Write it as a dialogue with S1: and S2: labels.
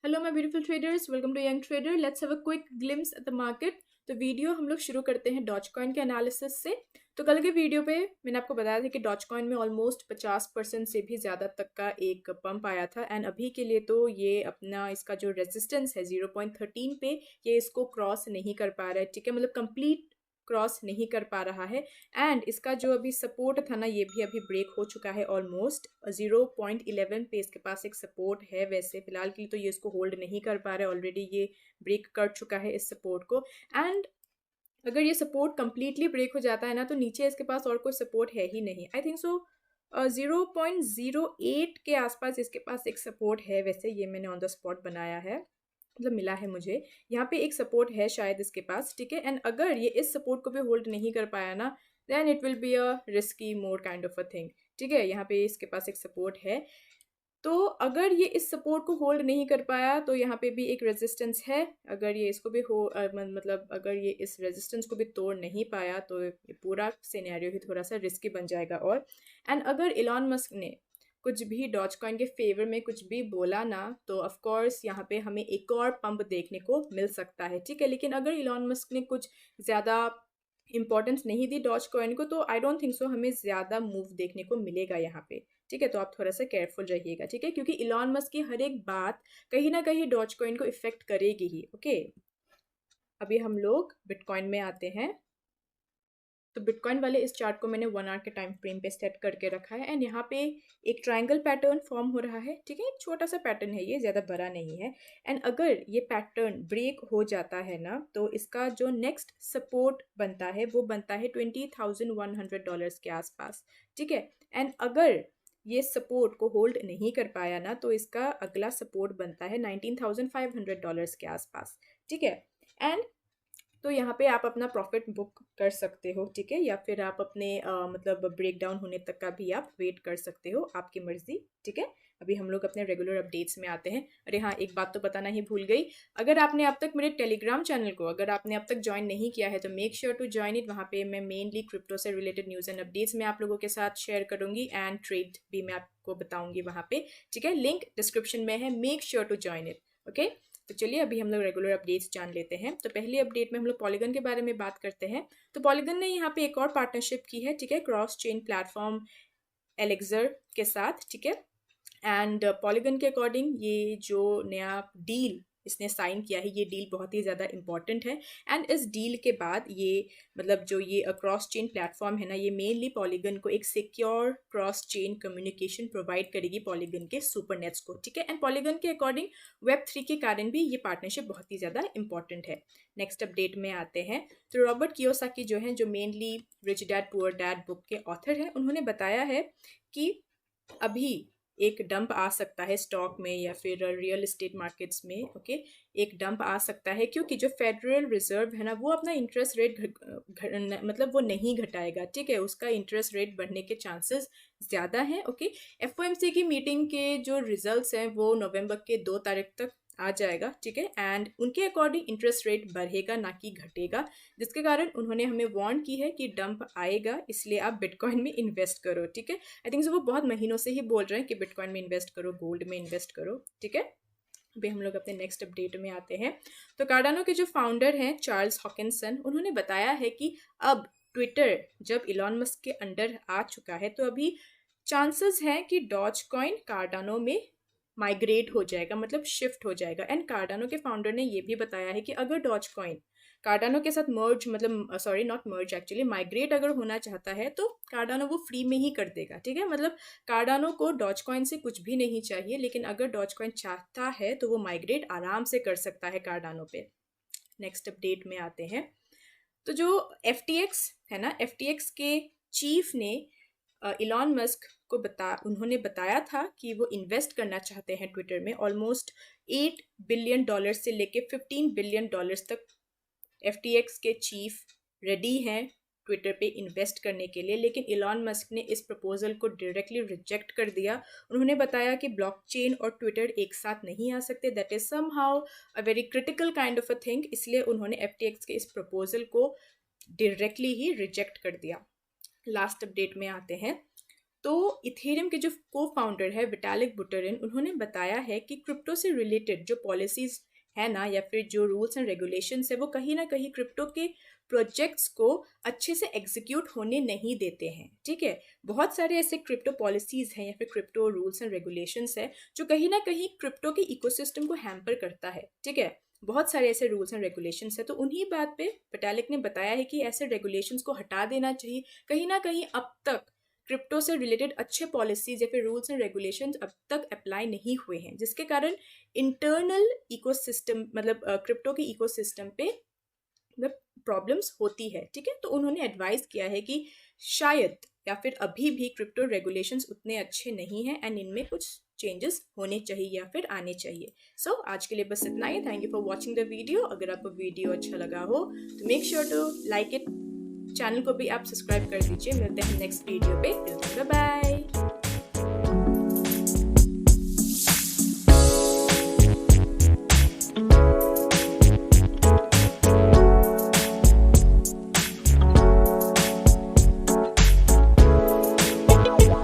S1: Hello my beautiful traders, welcome to young trader. Let's have a quick glimpse at the market. तो video हम लोग शुरू करते हैं डॉज कॉइन के एनालिसिस से। तो कल के वीडियो पे मैंने आपको बताया था कि डॉज कॉइन में ऑलमोस्ट 50% से भी ज़्यादा तक का एक पंप आया था एंड अभी के लिए तो ये अपना इसका जो रेजिस्टेंस है 0.13 पे ये इसको क्रॉस नहीं कर पा रहा है। ठीक है, मतलब कंप्लीट क्रॉस नहीं कर पा रहा है। एंड इसका जो अभी सपोर्ट था ना, ये भी अभी ब्रेक हो चुका है ऑलमोस्ट 0.11 पे इसके पास एक सपोर्ट है। वैसे फिलहाल के लिए तो ये इसको होल्ड नहीं कर पा रहा है, ऑलरेडी ये ब्रेक कर चुका है इस सपोर्ट को। एंड अगर ये सपोर्ट कंप्लीटली ब्रेक हो जाता है ना, तो नीचे इसके पास और कोई सपोर्ट है ही नहीं। आई थिंक सो 0.08 के आसपास इसके पास एक सपोर्ट है। वैसे ये मैंने ऑन द स्पॉट बनाया है, मतलब मिला है मुझे। यहाँ पे एक सपोर्ट है शायद इसके पास, ठीक है। एंड अगर ये इस सपोर्ट को भी होल्ड नहीं कर पाया ना, then it will be a risky more kind of a thing. ठीक है, यहाँ पे इसके पास एक सपोर्ट है। तो अगर ये इस सपोर्ट को होल्ड नहीं कर पाया तो यहाँ पे भी एक रेजिस्टेंस है। अगर ये इसको भी मतलब अगर ये इस रेजिस्टेंस को भी तोड़ नहीं पाया तो ये पूरा सिनेरियो ही थोड़ा सा रिस्की बन जाएगा। और एंड अगर इलॉन मस्क ने कुछ भी डॉज कॉइन के फेवर में कुछ भी बोला ना, तो ऑफ कोर्स यहाँ पे हमें एक और पंप देखने को मिल सकता है। ठीक है, लेकिन अगर इलॉन मस्क ने कुछ ज़्यादा इंपॉर्टेंस नहीं दी डॉज कॉइन को, तो आई डोंट थिंक सो हमें ज़्यादा मूव देखने को मिलेगा यहाँ पे। ठीक है, तो आप थोड़ा सा केयरफुल रहिएगा। ठीक है, क्योंकि इलॉन मस्क की हर एक बात कहीं ना कहीं डॉज कॉइन को इफेक्ट करेगी ही। ओके, अभी हम लोग बिटकॉइन में आते हैं। तो बिटकॉइन वाले इस चार्ट को मैंने 1 आवर के टाइम फ्रेम पे सेट करके रखा है एंड यहाँ पे एक ट्रायंगल पैटर्न फॉर्म हो रहा है। ठीक है, एक छोटा सा पैटर्न है, ये ज़्यादा बड़ा नहीं है। एंड अगर ये पैटर्न ब्रेक हो जाता है ना, तो इसका जो नेक्स्ट सपोर्ट बनता है वो बनता है $20,100 के आसपास। ठीक है, एंड अगर ये सपोर्ट को होल्ड नहीं कर पाया ना, तो इसका अगला सपोर्ट बनता है $19,500 के आसपास। ठीक है, एंड तो यहाँ पे आप अपना प्रॉफिट बुक कर सकते हो। ठीक है, या फिर आप अपने मतलब ब्रेक डाउन होने तक का भी आप वेट कर सकते हो, आपकी मर्जी। ठीक है, अभी हम लोग अपने रेगुलर अपडेट्स में आते हैं। अरे हाँ, एक बात तो बताना ही भूल गई। अगर आपने अब तक मेरे टेलीग्राम चैनल को अगर आपने अब तक ज्वाइन नहीं किया है तो make sure to join it. वहाँ पे मैं मेनली क्रिप्टो से रिलेटेड न्यूज़ एंड अपडेट्स मैं आप लोगों के साथ शेयर करूँगी एंड ट्रेड भी मैं आपको बताऊँगी वहाँ पे। ठीक है, लिंक डिस्क्रिप्शन में है, make sure to join it. Okay, तो चलिए अभी हम लोग रेगुलर अपडेट्स जान लेते हैं। तो पहली अपडेट में हम लोग पॉलीगन के बारे में बात करते हैं। तो पॉलीगन ने यहाँ पे एक और पार्टनरशिप की है। ठीक है, क्रॉस चेन प्लेटफॉर्म एलेक्जर के साथ। ठीक है, एंड पॉलीगन के अकॉर्डिंग ये जो नया डील इसने साइन किया है, ये डील बहुत ही ज़्यादा इंपॉर्टेंट है। एंड इस डील के बाद ये मतलब जो ये क्रॉस चेन प्लेटफॉर्म है ना, ये मेनली पॉलीगन को एक secure cross chain communication provide करेगी पॉलीगन के सुपरनेट्स को। ठीक है, एंड पॉलीगन के अकॉर्डिंग Web3 के कारण भी ये पार्टनरशिप बहुत ही ज़्यादा इंपॉर्टेंट है। नेक्स्ट अपडेट में आते हैं। तो रॉबर्ट कियोसाकी जो हैं, जो mainly rich dad poor dad book के ऑथर हैं, उन्होंने बताया है कि अभी एक डंप आ सकता है स्टॉक में या फिर रियल एस्टेट मार्केट्स में। ओके, एक डंप आ सकता है क्योंकि जो फेडरल रिजर्व है ना, वो अपना इंटरेस्ट रेट मतलब वो नहीं घटाएगा। ठीक है, उसका इंटरेस्ट रेट बढ़ने के चांसेस ज़्यादा हैं। ओके, एफओएमसी की मीटिंग के जो रिजल्ट्स हैं वो नवंबर के 2 तारीख तक आ जाएगा। ठीक है, एंड उनके अकॉर्डिंग इंटरेस्ट रेट बढ़ेगा ना कि घटेगा, जिसके कारण उन्होंने हमें वार्न की है कि डंप आएगा, इसलिए आप बिटकॉइन में इन्वेस्ट करो। ठीक है, आई थिंक सो वो बहुत महीनों से ही बोल रहे हैं कि बिटकॉइन में इन्वेस्ट करो, गोल्ड में इन्वेस्ट करो। ठीक है, अभी हम लोग अपने नेक्स्ट अपडेट में आते हैं। तो कार्डानो के जो फाउंडर हैं चार्ल्स हॉकिंसन, उन्होंने बताया है कि अब ट्विटर जब इलॉन मस्क के अंडर आ चुका है, तो अभी चांसेस हैं कि डॉज कॉइन कार्डानो में माइग्रेट हो जाएगा, मतलब शिफ्ट हो जाएगा। एंड कार्डानो के फाउंडर ने ये भी बताया है कि अगर डॉज कॉइन कार्डानो के साथ मर्ज मतलब sorry not merge actually migrate अगर होना चाहता है, तो कार्डानो वो फ्री में ही कर देगा। ठीक है, मतलब कार्डानो को डॉज कॉइन से कुछ भी नहीं चाहिए, लेकिन अगर डॉज कॉइन चाहता है तो वो माइग्रेट आराम से कर सकता है कार्डानो पे। नेक्स्ट अपडेट में आते हैं। तो जो FTX है ना, FTX के चीफ ने इलॉन मस्क को उन्होंने बताया था कि वो इन्वेस्ट करना चाहते हैं ट्विटर में ऑलमोस्ट $8 बिलियन से लेके $15 बिलियन तक। FTX के चीफ रेडी हैं ट्विटर पे इन्वेस्ट करने के लिए, लेकिन इलॉन मस्क ने इस प्रपोजल को डायरेक्टली रिजेक्ट कर दिया। उन्होंने बताया कि ब्लॉकचेन और ट्विटर एक साथ नहीं आ सकते, that is somehow a very critical kind of a thing, इसलिए उन्होंने FTX के इस प्रपोजल को डायरेक्टली ही रिजेक्ट कर दिया। लास्ट अपडेट में आते हैं। तो इथेरियम के जो को फाउंडर है विटालिक बुटेरिन, उन्होंने बताया है कि क्रिप्टो से रिलेटेड जो पॉलिसीज है ना या फिर जो रूल्स एंड रेगुलेशंस है वो कहीं ना कहीं क्रिप्टो के प्रोजेक्ट्स को अच्छे से एग्जीक्यूट होने नहीं देते हैं। ठीक है, बहुत सारे ऐसे क्रिप्टो पॉलिसीज हैं या फिर क्रिप्टो रूल्स एंड रेगुलेशंस है जो कहीं ना कहीं क्रिप्टो के इकोसिस्टम को हैम्पर करता है। ठीक है, बहुत सारे ऐसे रूल्स एंड रेगुलेशंस है, तो उन्हीं बात पे विटालिक ने बताया है कि ऐसे रेगुलेशंस को हटा देना चाहिए। कहीं ना कहीं अब तक क्रिप्टो से रिलेटेड अच्छे पॉलिसीज या फिर रूल्स एंड रेगुलेशंस अब तक अप्लाई नहीं हुए हैं, जिसके कारण इंटरनल इकोसिस्टम मतलब क्रिप्टो के इकोसिस्टम पे मतलब प्रॉब्लम्स होती है। ठीक है, तो उन्होंने एडवाइस किया है कि शायद या फिर अभी भी क्रिप्टो रेगुलेशंस उतने अच्छे नहीं हैं एंड इनमें कुछ चेंजेस होने चाहिए या फिर आने चाहिए। सो आज के लिए बस इतना ही। Thank you for watching the video. अगर आपको वीडियो अच्छा लगा हो तो make sure to like it, channel को भी आप सब्सक्राइब कर दीजिए। मिलते हैं नेक्स्ट वीडियो पे। Bye bye.